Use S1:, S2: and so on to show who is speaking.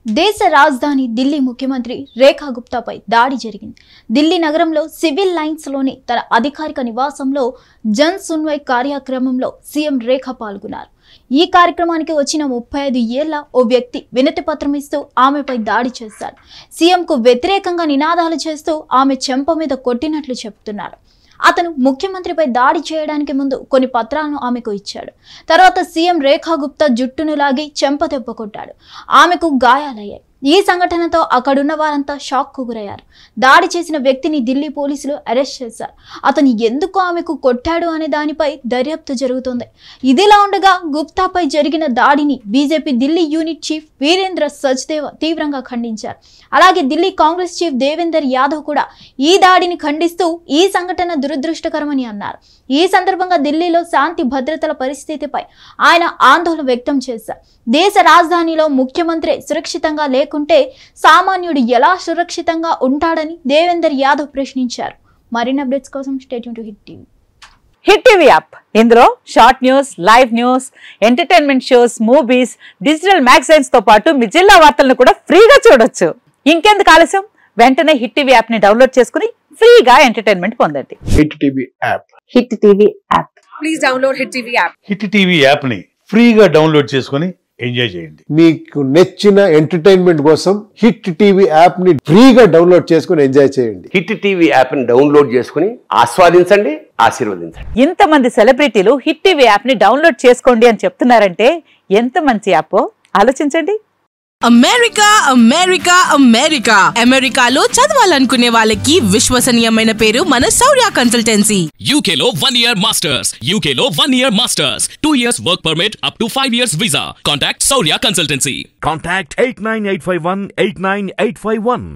S1: దేశ రాజధాని ఢిల్లీ ముఖ్యమంత్రి రేఖా గుప్తాపై దాడి జరిగింది. ఢిల్లీ నగరంలో సివిల్ లైన్స్ లోని తన అధికారిక నివాసంలో జన్ సున్వై కార్యక్రమంలో సీఎం రేఖా పాల్గొన్నారు. ఈ కార్యక్రమానికి వచ్చిన 35 ఏళ్ల ఓ వ్యక్తి వినతి పత్రం ఇస్తూ ఆమెపై దాడి చేశాడు. సీఎంకు వ్యతిరేకంగా నినాదాలు చేస్తూ ఆమె చెంప మీద కొట్టినట్లు చెప్తున్నారు. అతను ముఖ్యమంత్రిపై దాడి చేయడానికి ముందు కొన్ని పత్రాలను ఆమెకు ఇచ్చాడు. తర్వాత సీఎం రేఖా గుప్తా జుట్టును లాగి చెంప దెబ్బ కొట్టాడు. ఆమెకు గాయాలయ్యాయి. ఈ సంఘటనతో అక్కడున్న వారంతా షాక్కు గురయ్యారు. దాడి చేసిన వ్యక్తిని ఢిల్లీ పోలీసులు అరెస్ట్ చేశారు. అతను ఎందుకు ఆమెకు కొట్టాడు అనే దానిపై దర్యాప్తు జరుగుతోంది. ఇదిలా ఉండగా గుప్తాపై జరిగిన దాడిని BJP Delhi unit chief Virendra Sachdev తీవ్రంగా ఖండించారు. అలాగే ఢిల్లీ కాంగ్రెస్ చీఫ్ దేవేందర్ యాదవ్ కూడా ఈ దాడిని ఖండిస్తూ ఈ సంఘటన దురదృష్టకరమని అన్నారు. ఈ సందర్భంగా ఢిల్లీలో శాంతి భద్రతల పరిస్థితిపై ఆయన ఆందోళన వ్యక్తం చేశారు. దేశ రాజధానిలో ముఖ్యమంత్రి సురక్షితంగా లేకుంటే సామాన్యుడు ఎలా సురక్షితంగా ఉంటాడని దేవేందర్ యాదవ్ ప్రశ్నించారు. మరిన్ని అప్డేట్స్ కోసం stay tuned to hit TV.
S2: Hit TV app ఇందులో short news, live news, entertainment shows, movies, digital magazines తో పాటు మీ జిల్లా వార్తలను కూడా ఫ్రీగా చూడొచ్చు. ఇంకెందుకు ఆలస్యం, వెంటనే హిట్ టీవీ యాప్ ని డౌన్లోడ్ చేసుకుని ఫ్రీగా ఎంటర్టైన్మెంట్ పొందండి.
S3: Hit TV app.
S2: Hit TV app.
S4: Please download hit TV app.
S5: Hit TV app ని ఫ్రీగా డౌన్లోడ్ చేసుకుని ఎంజాయ్ చేయండి.
S3: మీకు నచ్చిన ఎంటర్టైన్మెంట్ కోసం హిట్ టీవీ యాప్ ని ఫ్రీగా డౌన్లోడ్ చేసుకుని ఎంజాయ్ చేయండి.
S6: హిట్ టీవీ యాప్ ని డౌన్లోడ్ చేసుకుని ఆస్వాదించండి, ఆశీర్వదించండి.
S2: ఇంతమంది సెలబ్రిటీలు హిట్ టీవీ యాప్ ని డౌన్లోడ్ చేసుకోండి అని చెప్తున్నారంటే ఎంత మంచి యాప్ ఆలోచించండి.
S7: అమెరికా అమెరికా అమెరికా అమెరికాలో చదవాలనుకునే వాళ్ళకి విశ్వసనీయమైన పేరు మన శౌర్య కన్సల్టెన్సీ.
S8: UK లో 1 year masters, UK లో 1 year masters, 2 years work permit up to 5 years visa. Contact Saurya Consultancy.
S9: Contact 89851 89851.